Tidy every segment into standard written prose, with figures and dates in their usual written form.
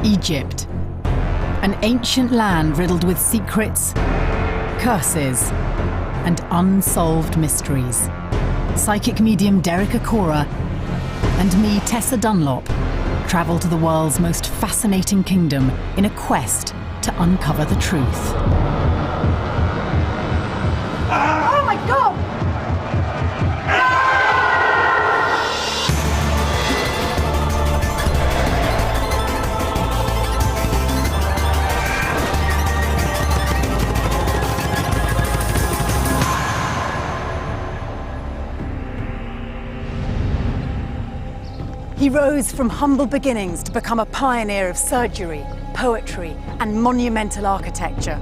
Egypt, an ancient land riddled with secrets, curses, and unsolved mysteries. Psychic medium Derek Acorah and me, Tessa Dunlop, travel to the world's most fascinating kingdom in a quest to uncover the truth. Oh my God! He rose from humble beginnings to become a pioneer of surgery, poetry, and monumental architecture.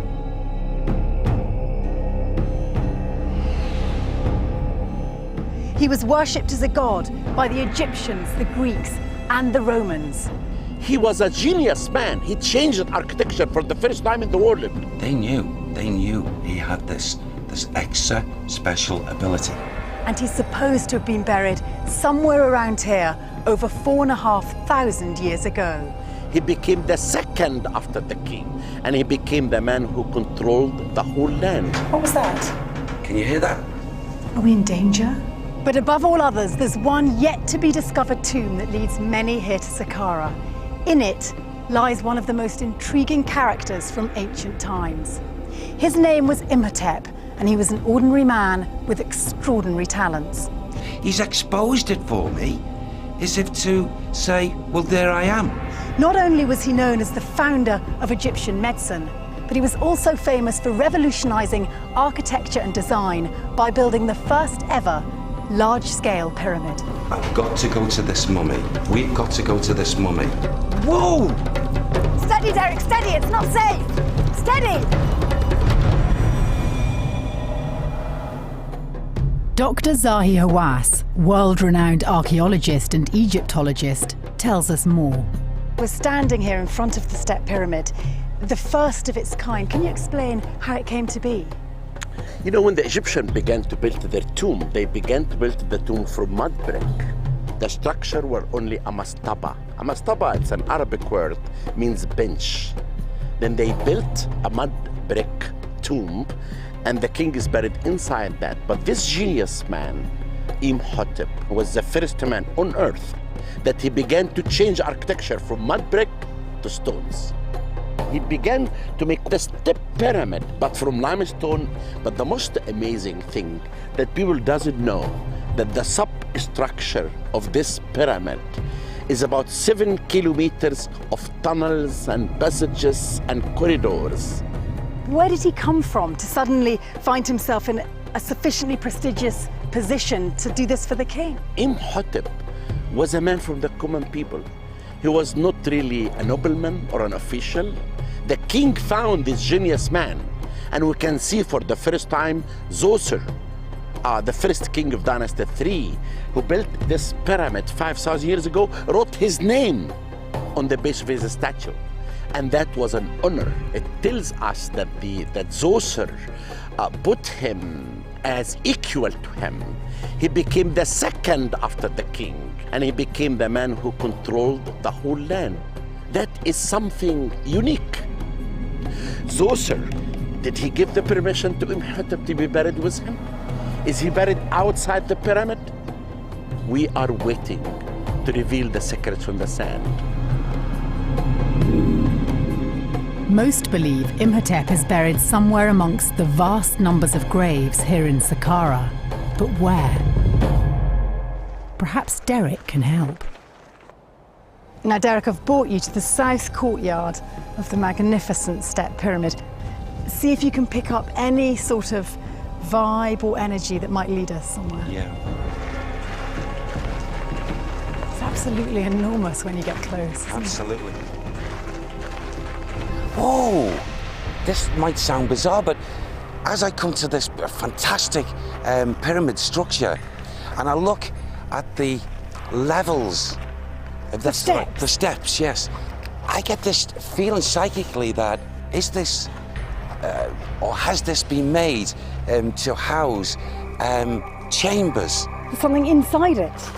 He was worshipped as a god by the Egyptians, the Greeks, and the Romans. He was a genius man. He changed architecture for the first time in the world. They knew he had this extra special ability. And he's supposed to have been buried somewhere around here over 4,500 years ago. He became the second after the king, and he became the man who controlled the whole land. What was that? Can you hear that? Are we in danger? But above all others, there's one yet to be discovered tomb that leads many here to Saqqara. In it lies one of the most intriguing characters from ancient times. His name was Imhotep, and he was an ordinary man with extraordinary talents. He's exposed it for me, as if to say, well, there I am. Not only was he known as the founder of Egyptian medicine, but he was also famous for revolutionizing architecture and design by building the first ever large-scale pyramid. I've got to go to this mummy. We've got to go to this mummy. Whoa! Steady, Derek, steady, it's not safe. Steady! Dr. Zahi Hawass, world-renowned archaeologist and Egyptologist, tells us more. We're standing here in front of the Step Pyramid, the first of its kind. Can you explain how it came to be? You know, when the Egyptians began to build their tomb, they began to build the tomb from mud brick. The structure were only a mastaba. A mastaba, it's an Arabic word, means bench. Then they built a mud brick tomb, and the king is buried inside that. But this genius man, Imhotep, was the first man on earth that he began to change architecture from mud brick to stones. He began to make the Step Pyramid, but from limestone. But the most amazing thing that people doesn't know, that the substructure of this pyramid is about 7 kilometers of tunnels and passages and corridors. Where did he come from to suddenly find himself in a sufficiently prestigious position to do this for the king? Imhotep was a man from the common people. He was not really a nobleman or an official. The king found this genius man, and we can see for the first time Zoser, the first king of Dynasty 3, who built this pyramid 5,000 years ago, wrote his name on the base of his statue. And that was an honor. It tells us that that Zoser put him as equal to him. He became the second after the king, and he became the man who controlled the whole land. That is something unique. Zoser, did he give the permission to Imhotep to be buried with him? Is he buried outside the pyramid? We are waiting to reveal the secrets from the sand. Most believe Imhotep is buried somewhere amongst the vast numbers of graves here in Saqqara. But where? Perhaps Derek can help. Now, Derek, I've brought you to the south courtyard of the magnificent Step Pyramid. See if you can pick up any sort of vibe or energy that might lead us somewhere. Yeah. It's absolutely enormous when you get close. Absolutely. Whoa! This might sound bizarre, but as I come to this fantastic pyramid structure, and I look at the levels of The steps? The steps, yes, I get this feeling psychically that is this, or has this been made to house chambers? There's something inside it.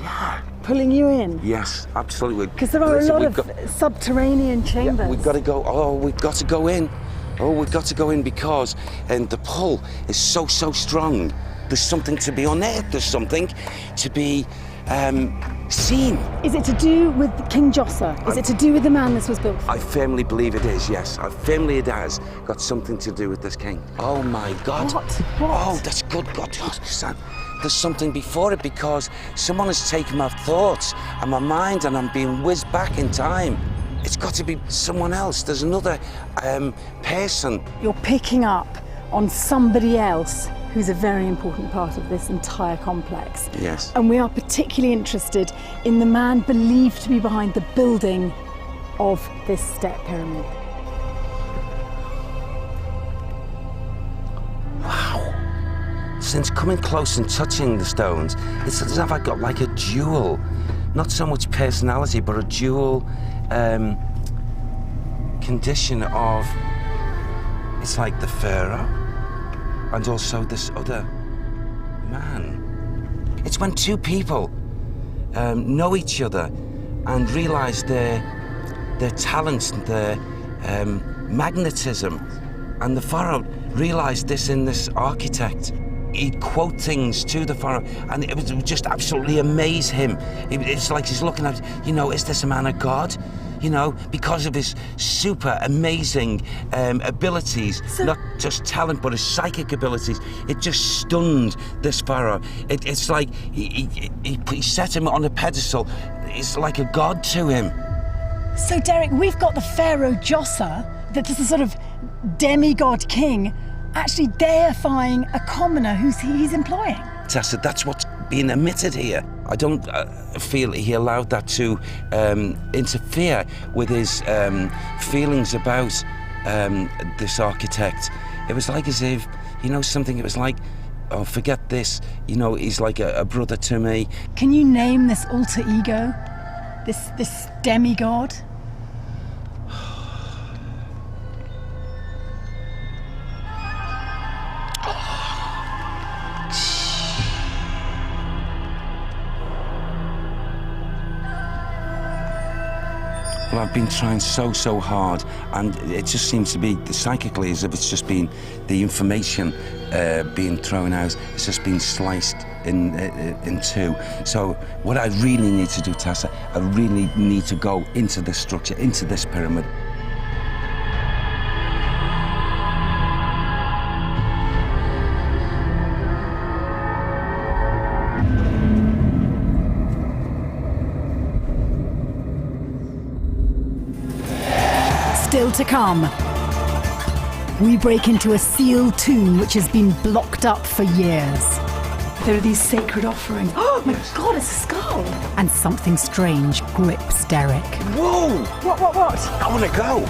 Yeah, pulling you in? Yes, absolutely. Because there are a lot of subterranean chambers. Yeah, we've got to go. Oh, we've got to go in. Oh, we've got to go in because the pull is so strong. There's something to be unearthed. There's something to be seen. Is it to do with King Jossa? Is it to do with the man this was built for? I firmly believe it is, yes. I firmly it has got something to do with this king. Oh my God. What? Oh, that's good. God, there's something before it because someone has taken my thoughts and my mind and I'm being whizzed back in time. It's got to be someone else. There's another person. You're picking up on somebody else who's a very important part of this entire complex. Yes. And we are particularly interested in the man believed to be behind the building of this step pyramid. Wow. Since coming close and touching the stones, it's as if I got like a dual, not so much personality, but a dual condition of, it's like the pharaoh and also this other man. It's when two people know each other and realise their talents, their magnetism, and the pharaoh realised this in this architect. He'd quote things to the pharaoh, and it would just absolutely amaze him. It's like he's looking at, is this a man of God? Because of his super amazing abilities, not just talent, but his psychic abilities. It just stunned this pharaoh. It's like he set him on a pedestal. It's like a god to him. So, Derek, we've got the Pharaoh Jossa, that is a sort of demigod king, actually deifying a commoner he's employing. Tessa, that's what's being emitted here. I don't feel he allowed that to interfere with his feelings about this architect. It was like as if, something, it was like, oh, forget this, he's like a brother to me. Can you name this alter ego? This demigod? Well, I've been trying so hard, and it just seems to be psychically as if it's just been the information being thrown out. It's just been sliced in two. So what I really need to do, Tessa, I really need to go into this structure, into this pyramid. Still to come, we break into a sealed tomb which has been blocked up for years. There are these sacred offerings. Oh my God, it's a skull! And something strange grips Derek. Whoa! What? I want to go.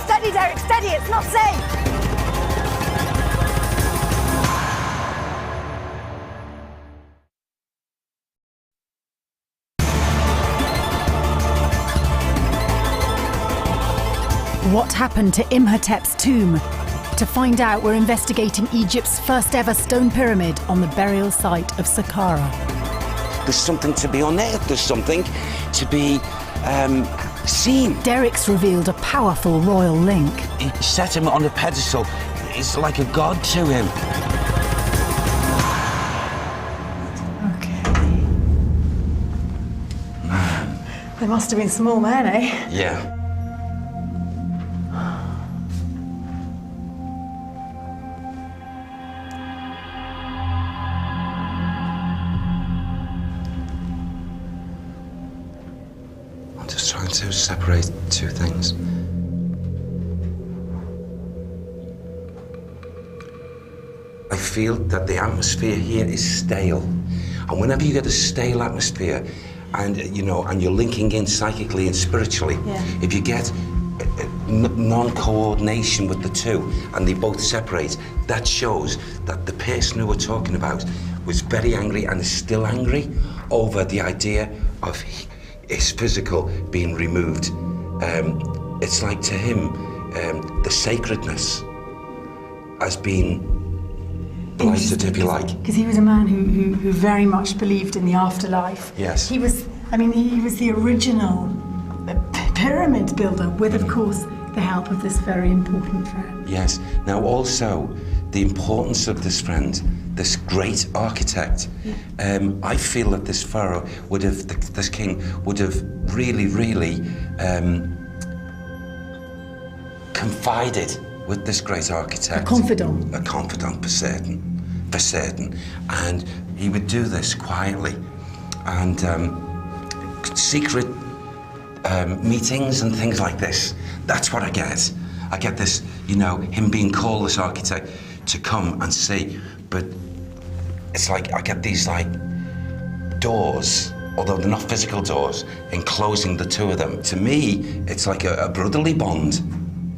Steady, Derek, steady, it's not safe! What happened to Imhotep's tomb? To find out, we're investigating Egypt's first ever stone pyramid on the burial site of Saqqara. There's something to be unearthed. There's something to be seen. Derek's revealed a powerful royal link. He set him on a pedestal. It's like a god to him. Okay. There must have been small men, eh? Yeah. Just trying to separate two things. I feel that the atmosphere here is stale. And whenever you get a stale atmosphere and, and you're linking in psychically and spiritually, if you get non-coordination with the two and they both separate, that shows that the person who we're talking about was very angry and is still angry over the idea of his physical being removed. It's like to him, the sacredness has been blighted, if you like. Because he was a man who very much believed in the afterlife. Yes. He was the original pyramid builder with, of course, the help of this very important friend. Yes. Now, also, the importance of this friend, this great architect. I feel that this pharaoh would have, this king would have really, really confided with this great architect. A confidant. A confidant, for certain. And he would do this quietly. And secret meetings and things like this. That's what I get. I get this, him being called, this architect, to come and see. But it's like, I get these doors, although they're not physical doors, enclosing the two of them. To me, it's like a brotherly bond,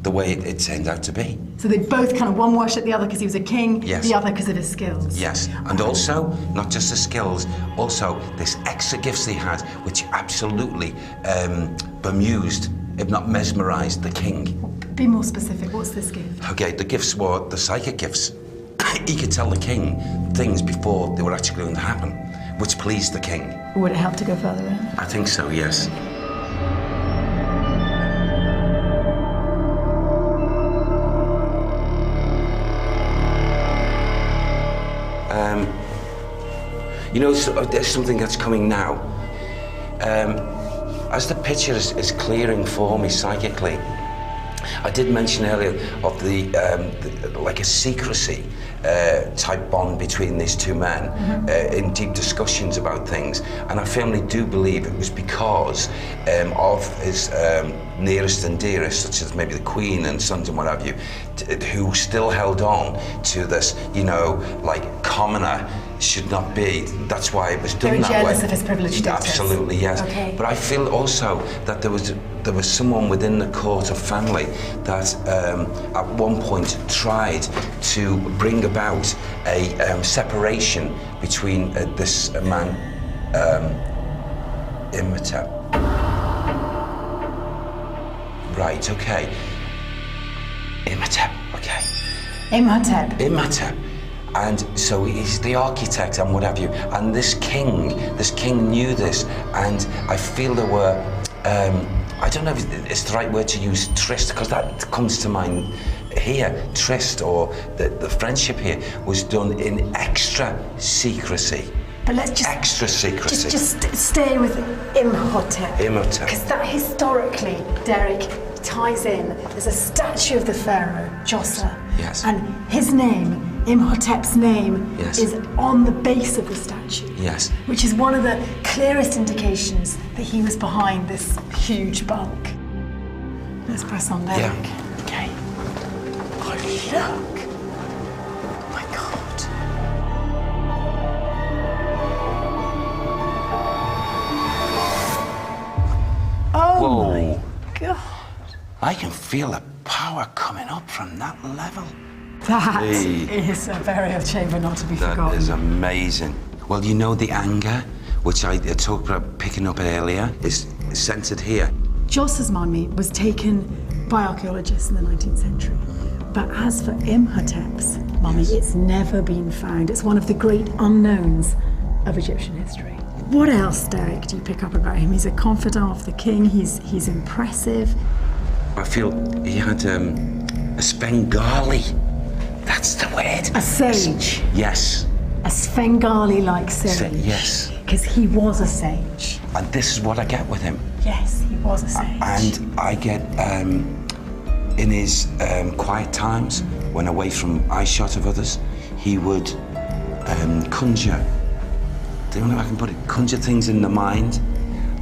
the way it turned out to be. So they both kind of, one worshipped the other because he was a king, yes. The other because of his skills. Yes, and also, not just the skills, also this extra gifts he had, which absolutely bemused, if not mesmerised, the king. Be more specific, what's this gift? Okay, the gifts were the psychic gifts. He could tell the king things before they were actually going to happen, which pleased the king. Would it help to go further in? I think so, yes. So there's something that's coming now. As the picture is clearing for me psychically, I did mention earlier of the like a secrecy type bond between these two men in deep discussions about things, and I firmly do believe it was because of his nearest and dearest, such as maybe the Queen and sons and what have you, who still held on to this, like commoner should not be. That's why it was done that way. Very jealous of his privileged status. Absolutely, yes. Okay. But I feel also that there was someone within the court of family that at one point tried to bring about a separation between this man, Imhotep. Right, okay. Imhotep, okay. Imhotep. And so he's the architect and what have you. And this king knew this. And I feel there were, I don't know if it's the right word to use, tryst, because that comes to mind here. Tryst, or the friendship here, was done in extra secrecy. But let's just... Extra secrecy. Just stay with Imhotep. Imhotep. Because that historically, Derek, ties in. There's a statue of the pharaoh, Djoser. Yes. And his name, Imhotep's name, yes. is on the base of the statue. Yes. Which is one of the clearest indications that he was behind this huge bulk. Let's press on, Derek. Yeah. Okay. Oh, look. Oh my God. Oh Whoa. my God. I can feel the power coming up from that level. That is a burial chamber not to be forgotten. That is amazing. Well, the anger, which I talked about picking up earlier, is centred here. Djoser's mummy was taken by archaeologists in the 19th century. But as for Imhotep's mummy, it's never been found. It's one of the great unknowns of Egyptian history. What else, Derek, do you pick up about him? He's a confidant of the king. He's impressive. I feel he had a Svengali. That's the word. A sage. Yes. A Svengali-like sage. Yes. Because he was a sage. And this is what I get with him. Yes, he was a sage. And I get, in his quiet times, when away from eyeshot of others, he would conjure. Do you know how I can put it? Conjure things in the mind.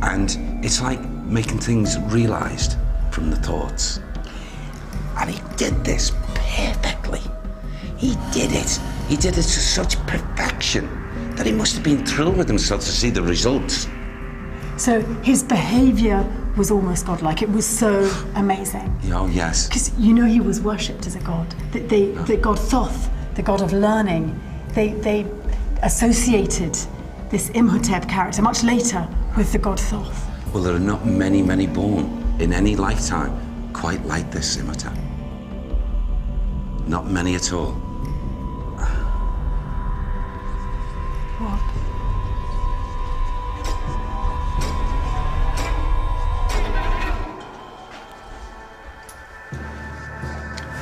And it's like making things realised from the thoughts. And he did this perfectly. He did it. He did it to such perfection that he must have been thrilled with himself to see the results. So his behaviour was almost godlike. It was so amazing. Oh, yes. Because he was worshipped as a god. The god Thoth, the god of learning, they associated this Imhotep character much later with the god Thoth. Well, there are not many born in any lifetime quite like this Imhotep. Not many at all. What?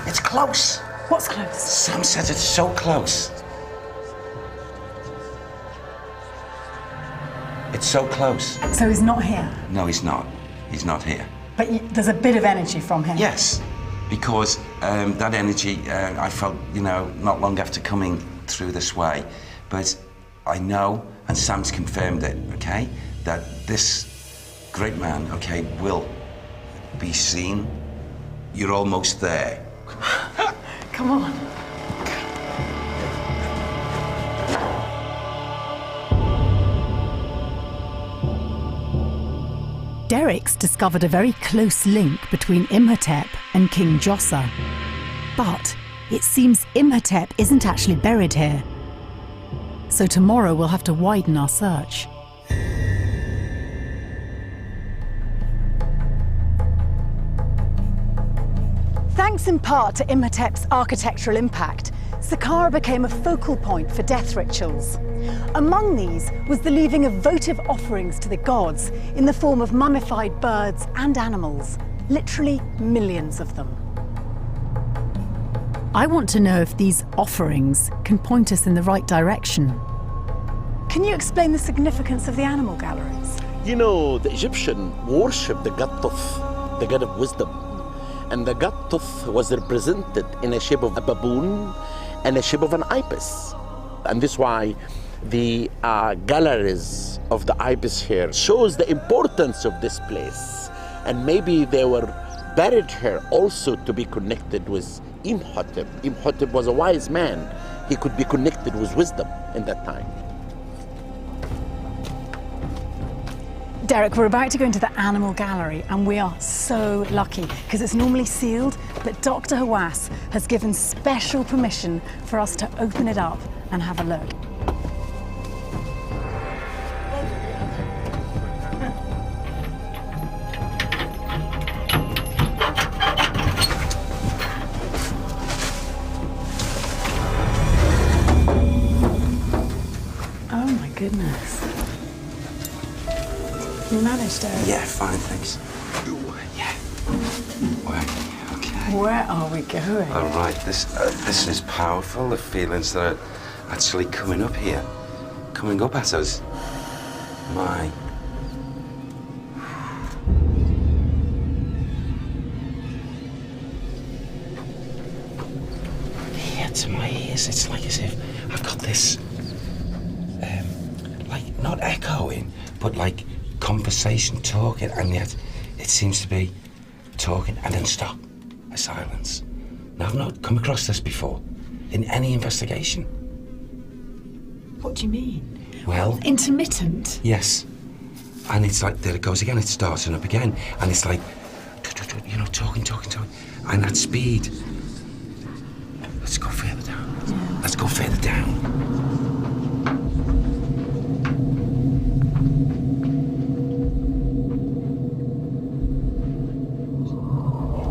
It's close. What's close? Sam says it's so close. It's so close. So he's not here? No, he's not. He's not here. But there's a bit of energy from him? Yes, because that energy I felt, not long after coming through this way. But I know, and Sam's confirmed it, okay, that this great man, okay, will be seen. You're almost there. Come on. Derek's discovered a very close link between Imhotep and King Jossa. But it seems Imhotep isn't actually buried here. So tomorrow we'll have to widen our search. Thanks in part to Imhotep's architectural impact, Saqqara became a focal point for death rituals. Among these was the leaving of votive offerings to the gods in the form of mummified birds and animals, literally millions of them. I want to know if these offerings can point us in the right direction. Can you explain the significance of the animal galleries? The Egyptian worshipped the god Thoth, the god of wisdom. And the god Thoth was represented in a shape of a baboon and a shape of an ibis. And this is why the galleries of the ibis here shows the importance of this place. And maybe they were buried here also to be connected with Imhotep. Imhotep was a wise man. He could be connected with wisdom in that time. Derek, we're about to go into the animal gallery and we are so lucky because it's normally sealed, but Dr. Hawass has given special permission for us to open it up and have a look. Oh my goodness. You managed, Derek? Yeah, fine, thanks. Yeah. Okay. Where are we going? All right, this is powerful. The feelings that are actually coming up here, coming up at us. My. Here to my ears, it's like as if I've got this, not echoing, but like conversation, talking, and yet it seems to be talking and then stop, a silence. Now, I've not come across this before in any investigation. What do you mean? Well, intermittent? yes. And it's like, there it goes again, it's starting up again. And it's like, talking. And that speed. Let's go further down. Yeah. Let's go further down.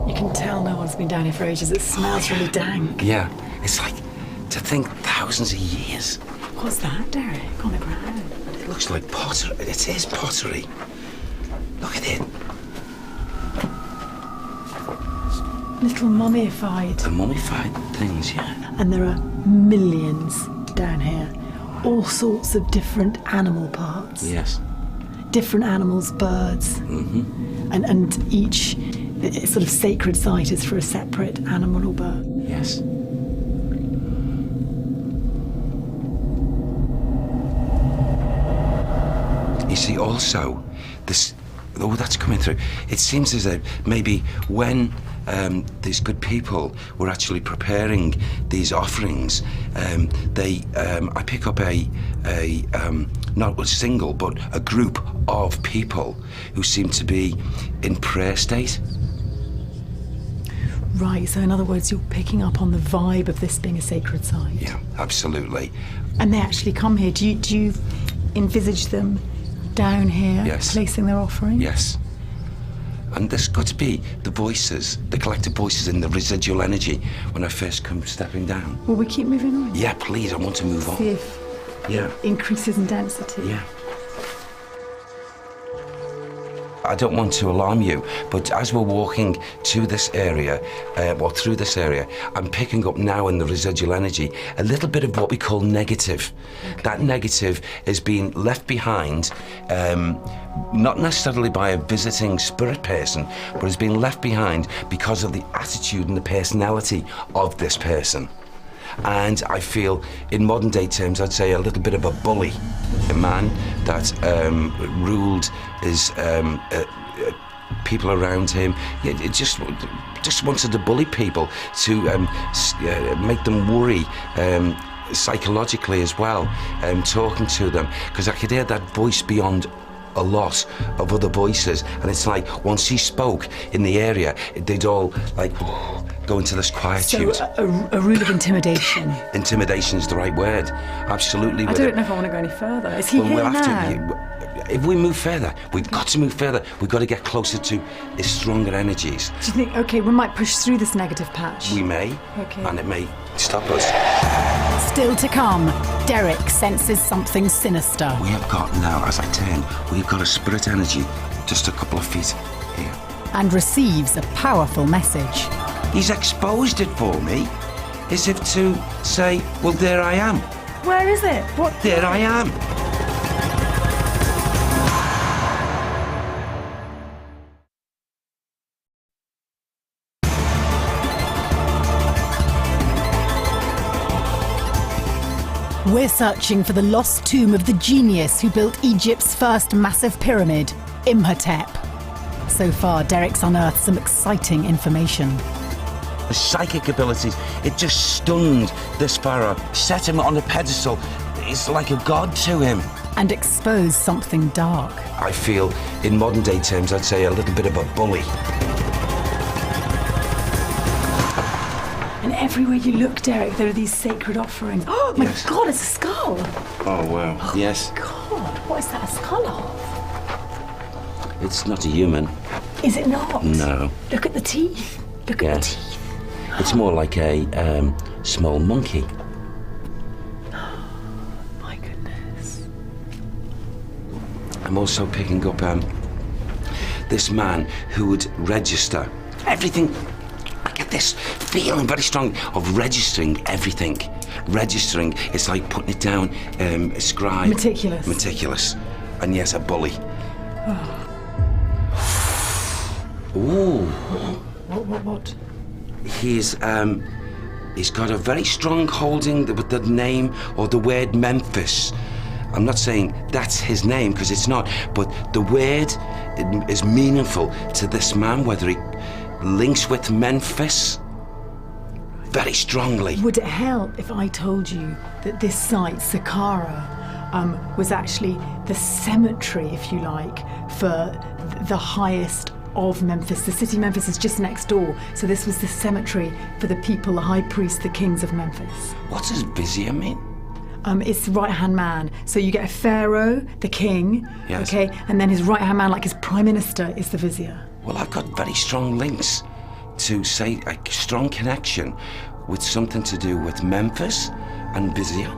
You can tell no one's been down here for ages. It smells really dank. Yeah, it's like, to think thousands of years. What's that, Derek, on the ground? It looks like pottery. It is pottery. Look at it. Little mummified. The mummified things, yeah. And there are millions down here. All sorts of different animal parts. Yes. Different animals, birds. Mm-hmm. And each sort of sacred site is for a separate animal or bird. Yes. You see, also, that's coming through. It seems as though maybe when these good people were actually preparing these offerings, I pick up not a single, but a group of people who seem to be in prayer state. Right, so in other words, you're picking up on the vibe of this being a sacred site. Yeah, absolutely. And they actually come here. Do you envisage them down here, yes, placing their offering? Yes. And there's got to be the voices, the collective voices and the residual energy when I first come stepping down. Will we keep moving on? Yeah, please, I want to move on. See if Yeah. increases in density. Yeah. I don't want to alarm you, but as we're walking to this area, through this area, I'm picking up now in the residual energy a little bit of what we call negative. Okay. That negative is being left behind, not necessarily by a visiting spirit person, but is being left behind because of the attitude and the personality of this person. And I feel, in modern day terms, I'd say a little bit of a bully, a man that ruled his people around him. It just wanted to bully people, to make them worry psychologically as well, talking to them, because I could hear that voice beyond a lot of other voices, and it's like once he spoke in the area, they'd all like go into this quietude. So a rule of intimidation. Intimidation is the right word. Absolutely. I don't know if I want to go any further. Is he here now? If we move further, we've got to move further. We've got to get closer to his stronger energies. Do you think, okay, we might push through this negative patch? We may, and it may stop us. Still to come, Derek senses something sinister. We have got now, as I turn, we've got a spirit energy just a couple of feet here. And receives a powerful message. He's exposed it for me, as if to say, well, there I am. Where is it? What? There I am. We're searching for the lost tomb of the genius who built Egypt's first massive pyramid, Imhotep. So far, Derek's unearthed some exciting information. The psychic abilities, it just stunned this pharaoh, set him on a pedestal. It's like a god to him. And exposed something dark. I feel, in modern day terms, I'd say a little bit of a bully. And everywhere you look, Derek, there are these sacred offerings. Oh my God, it's a skull! Oh wow, oh yes. My God, what is that a skull of? It's not a human. Is it not? No. Look at the teeth. Look at the teeth. It's more like a small monkey. My goodness. I'm also picking up this man who would register everything. I get this feeling very strong of registering everything. Registering, it's like putting it down, scribe. Meticulous. Meticulous. And yes, a bully. Oh. Ooh. What? He's got a very strong holding with the name or the word Memphis. I'm not saying that's his name, because it's not, but the word is meaningful to this man, whether he links with Memphis very strongly. Would it help if I told you that this site, Saqqara, was actually the cemetery, if you like, for the highest of Memphis? The city of Memphis is just next door, so this was the cemetery for the people, the high priests, the kings of Memphis. What does vizier mean? It's right-hand man. So you get a pharaoh, the king, yes. Okay, and then his right-hand man, like his prime minister, is the vizier. Well, I've got very strong links to say a strong connection with something to do with Memphis and vizier.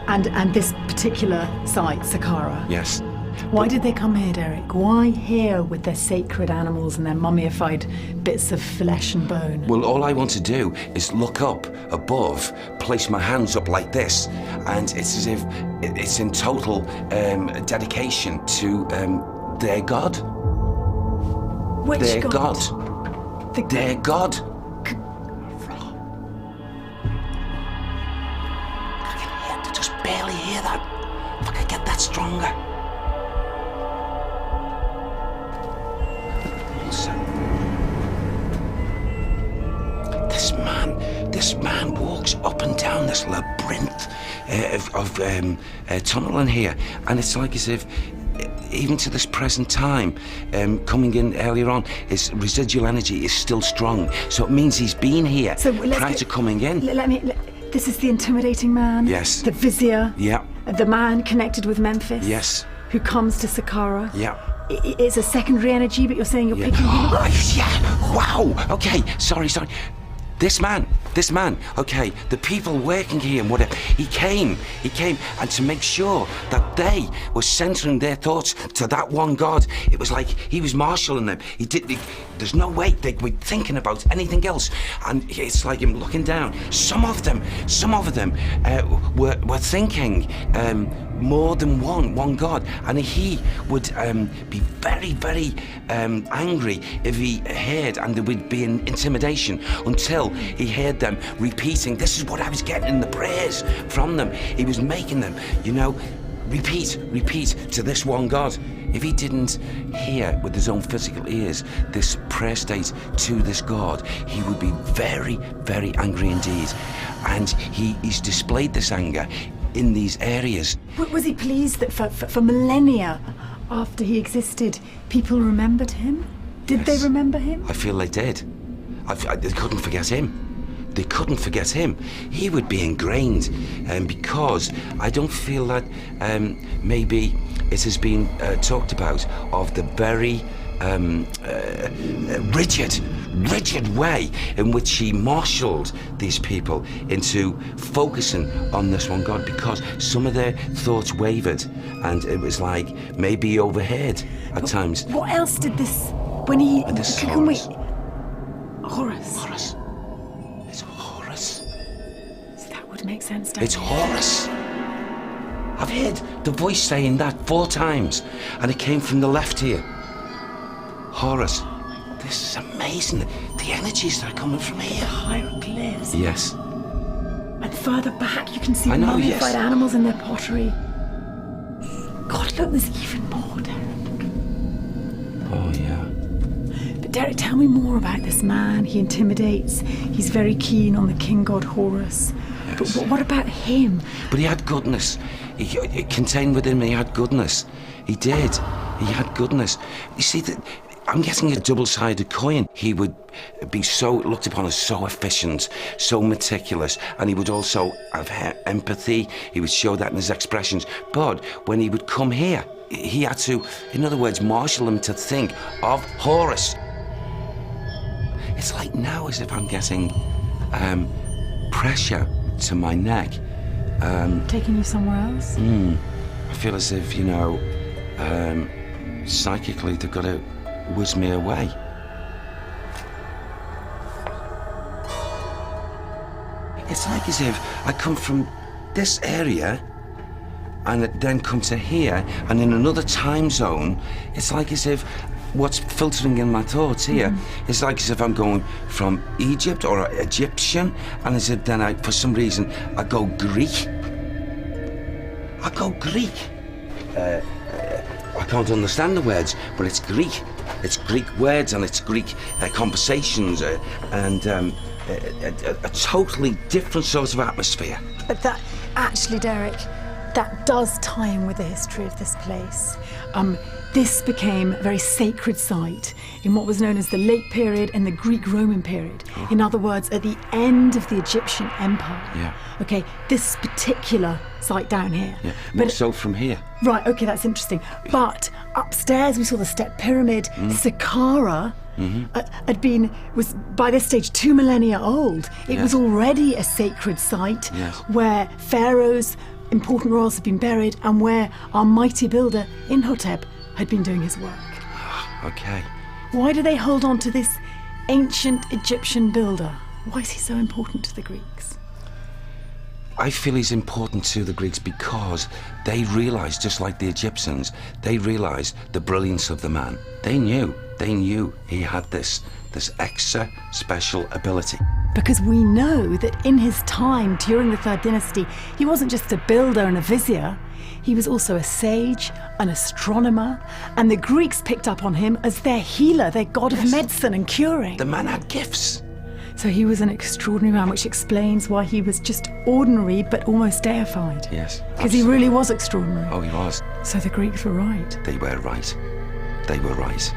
And this particular site, Saqqara. Yes. Why did they come here, Derek? Why here with their sacred animals and their mummified bits of flesh and bone? Well, all I want to do is look up above, place my hands up like this, and it's as if it's in total dedication to their God. Which their God? Their God. I can just barely hear that. If I could get that stronger. This man walks up and down this labyrinth of tunnel in here, and it's like as if, even to this present time, coming in earlier on, his residual energy is still strong. So it means he's been here prior to coming in. This is the intimidating man. Yes. The vizier. Yeah. The man connected with Memphis. Yes. Who comes to Saqqara. Yeah. It's a secondary energy, but you're saying you're picking him up. Yeah. Wow. Okay. Sorry. This man, This man, okay, the people working here and whatever, he came, and to make sure that they were centering their thoughts to that one God. It was like he was marshalling them. There's no way they were thinking about anything else. And it's like him looking down. Some of them were thinking more than one God, and he would be very, very angry if he heard, and there would be an intimidation until he heard them repeating, this is what I was getting in the prayers from them. He was making them, repeat to this one God. If he didn't hear with his own physical ears this prayer state to this God, he would be very, very angry indeed. And he's displayed this anger in these areas. Was he pleased that for millennia after he existed, people remembered him? Did they remember him? I feel they did. They couldn't forget him. They couldn't forget him. He would be ingrained, because I don't feel that maybe it has been talked about of the very rigid way in which he marshalled these people into focusing on this one God, because some of their thoughts wavered, and it was like maybe he overheard at times. What else did this, when he... This can Horus. Horus. It's Horus. So that would make sense, don't It's Horus. I've heard the voice saying that 4 times, and it came from the left here. Horus. This is amazing. The energies that are coming from here. Hieroglyphs. Yes. And further back, you can see I know, mummified yes. animals in their pottery. God, look, there's even more, Derek. Oh, yeah. But Derek, tell me more about this man. He intimidates. He's very keen on the king god Horus. Yes. But what about him? But he had goodness. It contained within him, he had goodness. He did. He had goodness. You see, I'm getting a double-sided coin. He would be looked upon as so efficient, so meticulous, and he would also have empathy. He would show that in his expressions. But when he would come here, he had to, in other words, marshal them to think of Horus. It's like now as if I'm getting pressure to my neck. Taking you somewhere else? I feel as if, psychically they've got to whiz me away. It's like as if I come from this area and then come to here, and in another time zone, it's like as if what's filtering in my thoughts here is like as if I'm going from Egypt or Egyptian, and as if then for some reason, I go Greek. I can't understand the words, but it's Greek. It's Greek words and it's Greek conversations and a totally different sort of atmosphere. But that, actually, Derek, that does tie in with the history of this place. This became a very sacred site in what was known as the late period and the Greek-Roman period. Oh. In other words, at the end of the Egyptian Empire. Yeah. Okay, this particular site down here. Yeah, more so from here. Right, okay, that's interesting. But upstairs we saw the step pyramid. Saqqara was by this stage 2 millennia old. It was already a sacred site where pharaohs, important royals had been buried, and where our mighty builder Imhotep had been doing his work. Okay. Why do they hold on to this ancient Egyptian builder? Why is he so important to the Greeks? I feel he's important to the Greeks because they realised, just like the Egyptians, they realised the brilliance of the man. They knew he had this extra special ability. Because we know that in his time during the Third Dynasty, he wasn't just a builder and a vizier, he was also a sage, an astronomer, and the Greeks picked up on him as their healer, their god of medicine and curing. The man had gifts. So he was an extraordinary man, which explains why he was just ordinary but almost deified. Yes. Because he really was extraordinary. Oh, he was. So the Greeks were right. They were right. They were right.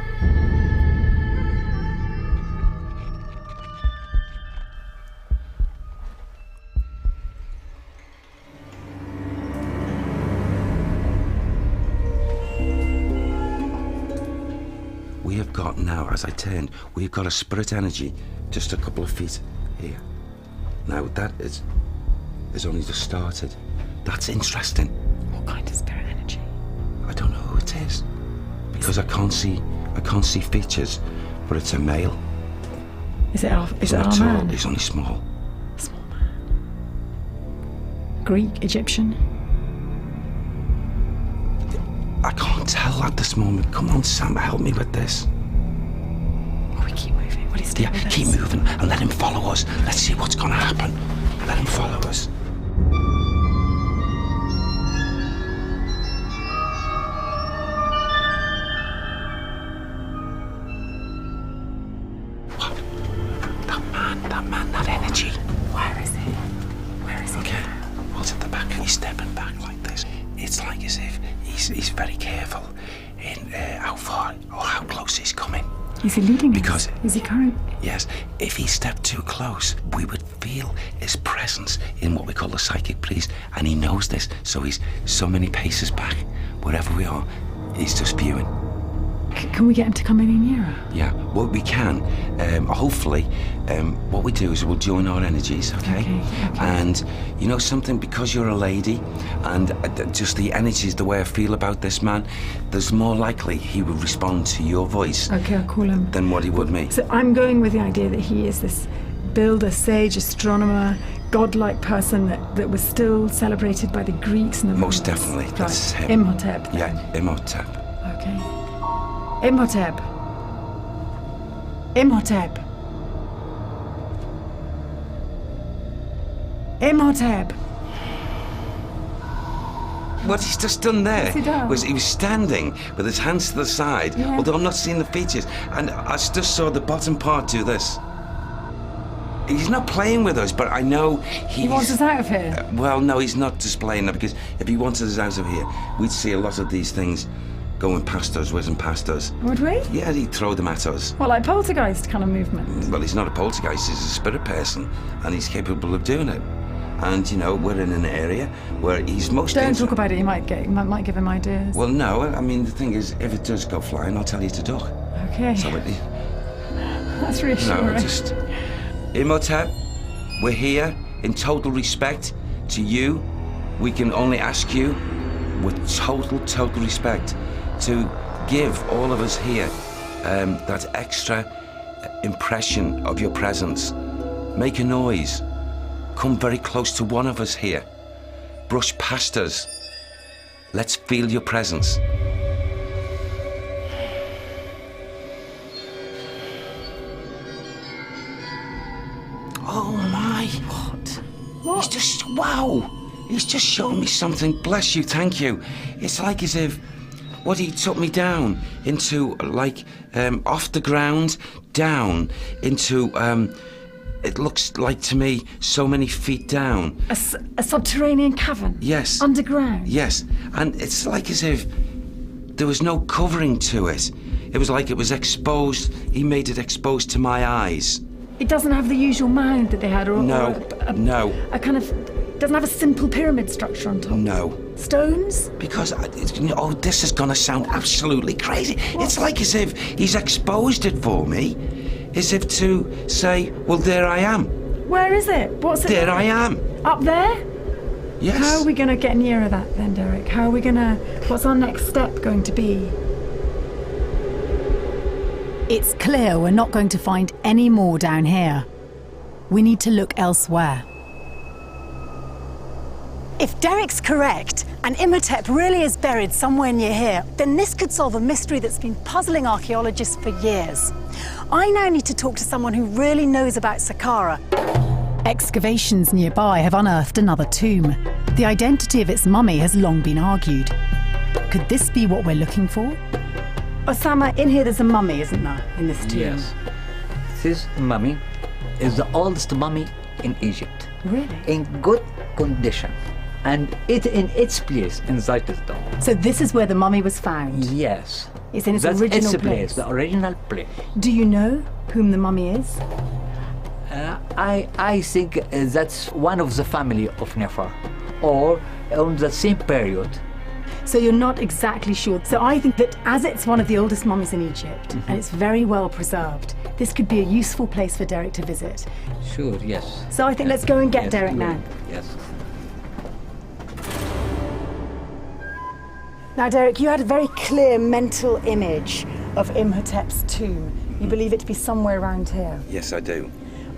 We have got now, as I turned, we've got a spirit energy just a couple of feet here. Now that is only just started. That's interesting. What kind of spirit energy? I don't know who it is because I can't see features, but it's a male. Is it our Not tall, man? he's only small. Small man. Greek, Egyptian? I can't tell at this moment. Come on, Sam, help me with this. Oh, we keep moving. Will he stay Yeah, with us? keep moving and let him follow us. Let's see what's going to happen. Let him follow us. What? That man, that energy. Where is he? Where is he? Okay, what's at the back? He's stepping back like this. It's like as if he's very careful in how far or how close he's coming. Is he leading Because- us? Is he current? Yes, if he stepped too close, we would feel his presence in what we call the psychic breeze, and he knows this, so he's so many paces back. Wherever we are, he's just viewing. Can we get him to come any nearer? Yeah, well, we can. Hopefully, what we do is we'll join our energies, okay? Okay. And you know something, because you're a lady, and just the energies, the way I feel about this man, there's more likely he would respond to your voice Okay, I'll call him. than what he would me. So I'm going with the idea that he is this builder, sage, astronomer, godlike person that was still celebrated by the Greeks and the Most Romans. definitely, Right. that's him. Imhotep. then. Yeah, Imhotep. Okay. Imhotep. Imhotep. Imhotep. What he's just done there What's he done? was he was standing with his hands to the side, Yeah. although I'm not seeing the features, and I just saw the bottom part do this. He's not playing with us, but I know He wants us out of here. Well, no, he's not displaying that, because if he wanted us out of here, we'd see a lot of these things going past us, whizzing past us. Would we? Yeah, he'd throw them at us. Well, like poltergeist kind of movement. Well, he's not a poltergeist, he's a spirit person, and he's capable of doing it. And, you know, we're in an area where he's most... Don't talk about it. You might give him ideas. Well, no, I mean, the thing is, if it does go flying, I'll tell you to duck. Okay. So it, That's reassuring. no, just... Imhotep, we're here in total respect to you. We can only ask you, with total respect, to give all of us here that extra impression of your presence. Make a noise. Come very close to one of us here. Brush past us. Let's feel your presence. Oh my! What? He's just, wow! He's just shown me something. Bless you, thank you. It's like as if, he took me down into, like, off the ground, down into, it looks like to me so many feet down. A subterranean cavern? Yes. Underground? Yes, and it's like as if there was no covering to it. It was like it was exposed. He made it exposed to my eyes. It doesn't have the usual mound that they had, or No, no. A kind of doesn't have a simple pyramid structure on top. No. Stones? Because, this is gonna sound absolutely crazy. It's like as if he's exposed it for me, as if to say, well, there I am. Where is it? What's it? There I am. Up there? Yes. How are we going to get nearer that then, Derek? How are we going to... What's our next step going to be? It's clear we're not going to find any more down here. We need to look elsewhere. If Derek's correct, and Imhotep really is buried somewhere near here, then this could solve a mystery that's been puzzling archaeologists for years. I now need to talk to someone who really knows about Saqqara. Excavations nearby have unearthed another tomb. The identity of its mummy has long been argued. Could this be what we're looking for? Osama, in here there's a mummy, isn't there, in this tomb? Yes. This mummy is the oldest mummy in Egypt. Really? In good condition. And it in its place inside the tomb. So this is where the mummy was found? Yes. It's in its That's original its place? the original place. Do you know whom the mummy is? I think that's one of the family of Nefer, or on the same period. So you're not exactly sure. So I think that as it's one of the oldest mummies in Egypt, and it's very well preserved, this could be a useful place for Derek to visit. Sure, yes. So I think let's go and get Yes, Derek good. now. Yes. Now, Derek, you had a very clear mental image of Imhotep's tomb. You believe it to be somewhere around here. Yes, I do.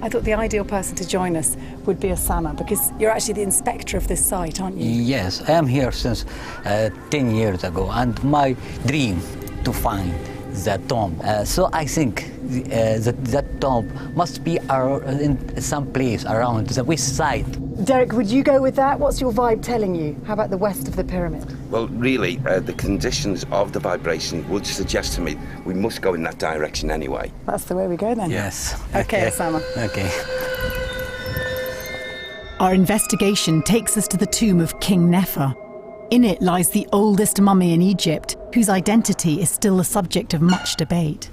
I thought the ideal person to join us would be Osama, because you're actually the inspector of this site, aren't you? Yes, I am here since 10 years ago, and my dream to find the tomb. So I think that tomb must be in some place around the west side. Derek, would you go with that? What's your vibe telling you? How about the west of the pyramid? Well, really, the conditions of the vibration would suggest to me we must go in that direction anyway. That's the way we go then. Yes. Okay, Osama. Okay. Our investigation takes us to the tomb of King Nefer. In it lies the oldest mummy in Egypt, whose identity is still the subject of much debate.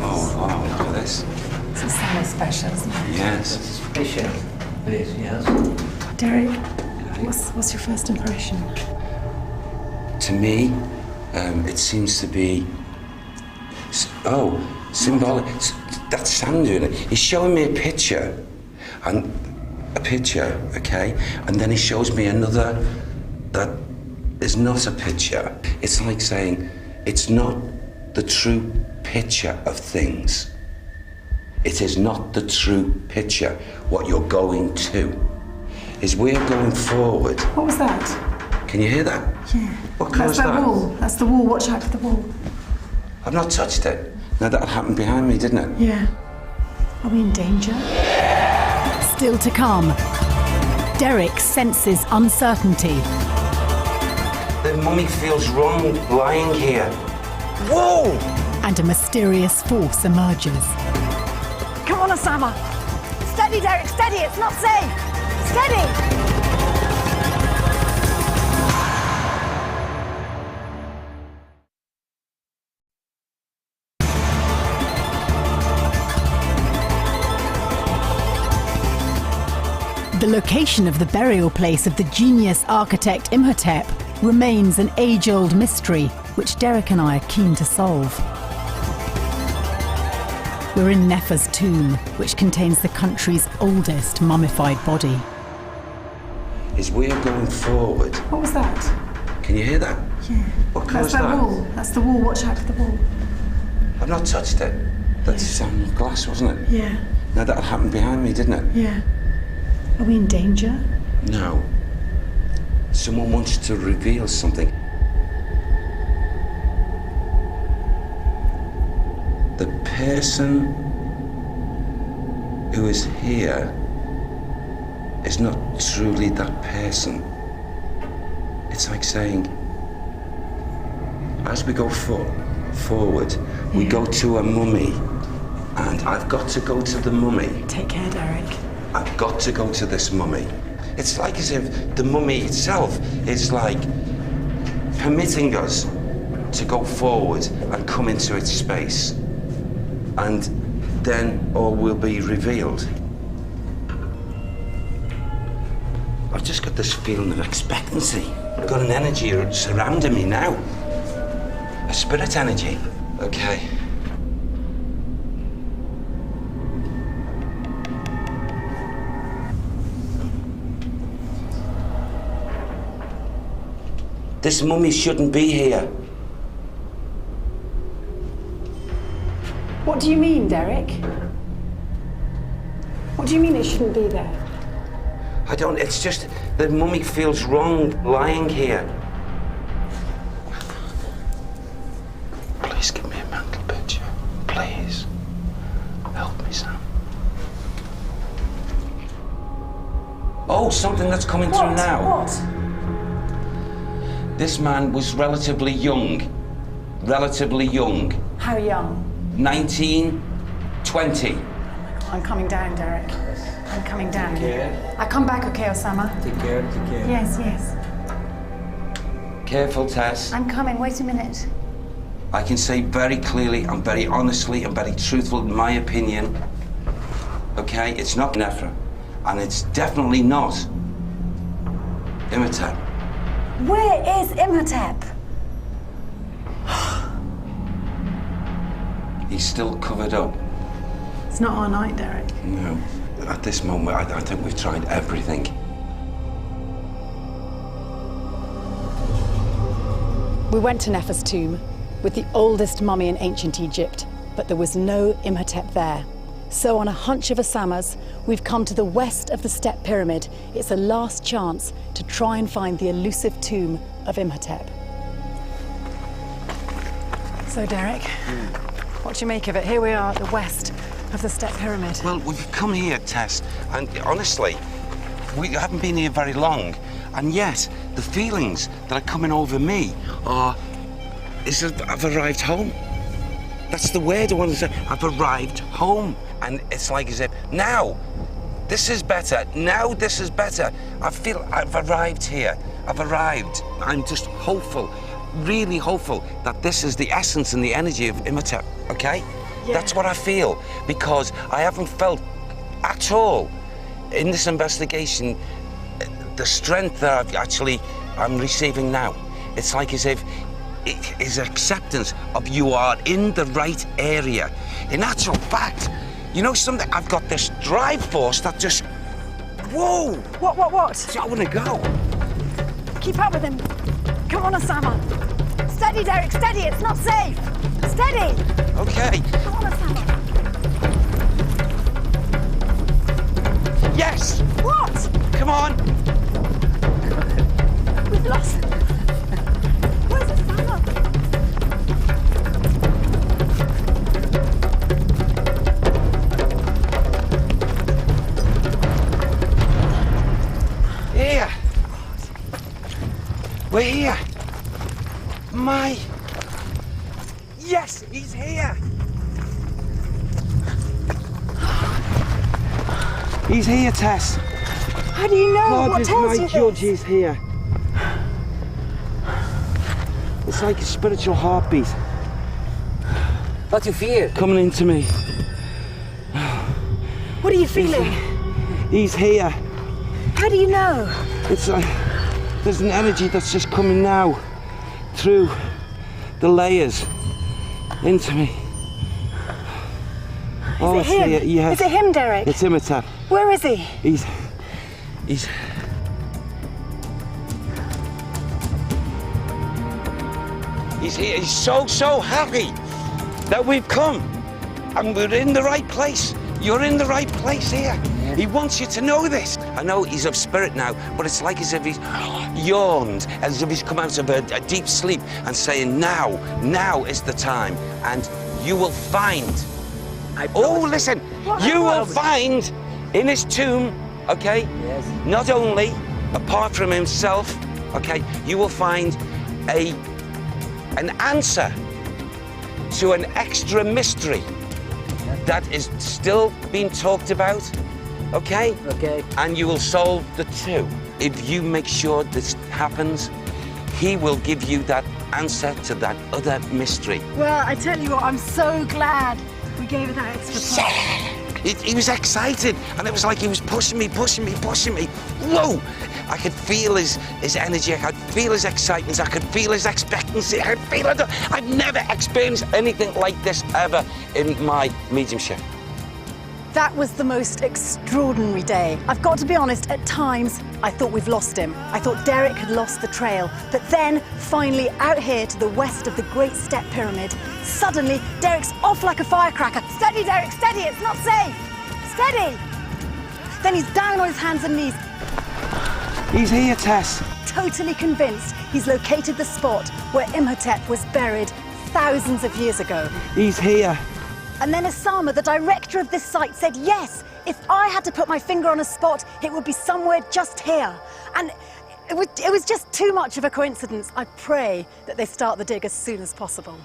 Oh, wow, look at this. This is somewhere special, isn't it? Yes. Special place, yes. Derek, what's your first impression? To me, it seems to be, symbolic. That's sand doing it. He's showing me a picture, okay? And then he shows me another that is not a picture. It's like saying, it's not the true picture of things. It is not the true picture. What you're going to is we're going forward. What was that? Can you hear that? Yeah. What colour is That's that? wall. That's the wall. Watch out for the wall. I've not touched it. Now that happened behind me, didn't it? Yeah. Are we in danger? Still to come, Derek senses uncertainty. The mummy feels wrong lying here. Whoa! And a mysterious force emerges. Come on, Osama. Steady, Derek, steady. It's not safe. Steady. The location of the burial place of the genius architect Imhotep remains an age-old mystery, which Derek and I are keen to solve. We're in Nefer's tomb, which contains the country's oldest mummified body. Is we're going forward. What was that? Can you hear that? Yeah. What colour That's is that that? wall. That's the wall. Watch out for the wall. I've not touched it. That's glass, wasn't it? Yeah. Now that happened behind me, didn't it? Yeah. Are we in danger? No. Someone wants to reveal something. The person who is here is not truly that person. It's like saying, as we go forward, we go to a mummy, and I've got to go to the mummy. Take care, Derek. I've got to go to this mummy. It's like as if the mummy itself is like permitting us to go forward and come into its space. And then all will be revealed. I've just got this feeling of expectancy. I've got an energy surrounding me now. A spirit energy. Okay. This mummy shouldn't be here. What do you mean, Derek? What do you mean it shouldn't be there? I don't, it's just the mummy feels wrong lying here. Please give me a mental picture. Please. Help me, Sam. Oh, something that's coming through now. What? This man was relatively young. Relatively young. How young? 19, 20. I'm coming down, Derek. I'm coming down. Take care. I come back, okay, Osama? Take care, take care. Yes, yes. Careful, Tess. I'm coming. Wait a minute. I can say very clearly and very honestly and very truthful in my opinion. Okay, it's not Nefer. And it's definitely not Imhotep. Where is Imhotep? He's still covered up. It's not our night, Derek. No. At this moment, I think we've tried everything. We went to Nefer's tomb with the oldest mummy in ancient Egypt, but there was no Imhotep there. So on a hunch of Osama's, we've come to the west of the Step Pyramid. It's a last chance to try and find the elusive tomb of Imhotep. So Derek, what do you make of it? Here we are at the west of the Step Pyramid. Well, we've come here, Tess, and honestly, we haven't been here very long, and yet the feelings that are coming over me is that I've arrived home. That's the word I want to say. I've arrived home. And it's like as if, now, this is better. Now this is better. I feel I've arrived here. I've arrived. I'm just hopeful, really hopeful that this is the essence and the energy of Imhotep, okay? Yeah. That's what I feel, because I haven't felt at all in this investigation the strength that I'm receiving now. It's like as if it is acceptance of you are in the right area. In actual fact, you know something? I've got this drive force that just, whoa! What? So I want to go. Keep up with him. Come on, Osama. Steady, Derek, steady. It's not safe. Steady. Okay. Come on, Osama. Yes! What? Come on! We've lost him. Where's Osama? Here! We're here! Yes, he's here! He's here, Tess. How do you know? God What is tells my you judge, this? he's here. It's like a spiritual heartbeat. What you fear? Coming into me. What are you feeling? He's here. How do you know? It's like there's an energy that's just coming now through the layers into me. Is it him? Here. Yes. Is it him, Derek? It's Imhotep. Where is he? He's here. He's so happy that we've come. And we're in the right place. You're in the right place here. He wants you to know this. I know he's of spirit now, but it's like as if he's yawned, as if he's come out of a deep sleep and saying, now is the time. And you will find, listen, you will find in his tomb, okay, Yes. not only, apart from himself, okay, you will find an answer to an extra mystery that is still being talked about, okay? Okay. And you will solve the two. If you make sure this happens, he will give you that answer to that other mystery. Well, I tell you what, I'm so glad we gave it that extra time. He was excited, and it was like he was pushing me. Whoa! I could feel his energy, I could feel his excitement, I could feel his expectancy, I could feel it. I've never experienced anything like this ever in my mediumship. That was the most extraordinary day. I've got to be honest, at times, I thought we've lost him. I thought Derek had lost the trail. But then, finally, out here to the west of the Great Step Pyramid, suddenly, Derek's off like a firecracker. Steady, Derek, steady, it's not safe. Steady. Then he's down on his hands and knees. He's here, Tess. Totally convinced he's located the spot where Imhotep was buried thousands of years ago. He's here. And then Osama, the director of this site, said, yes, if I had to put my finger on a spot, it would be somewhere just here. And it was just too much of a coincidence. I pray that they start the dig as soon as possible.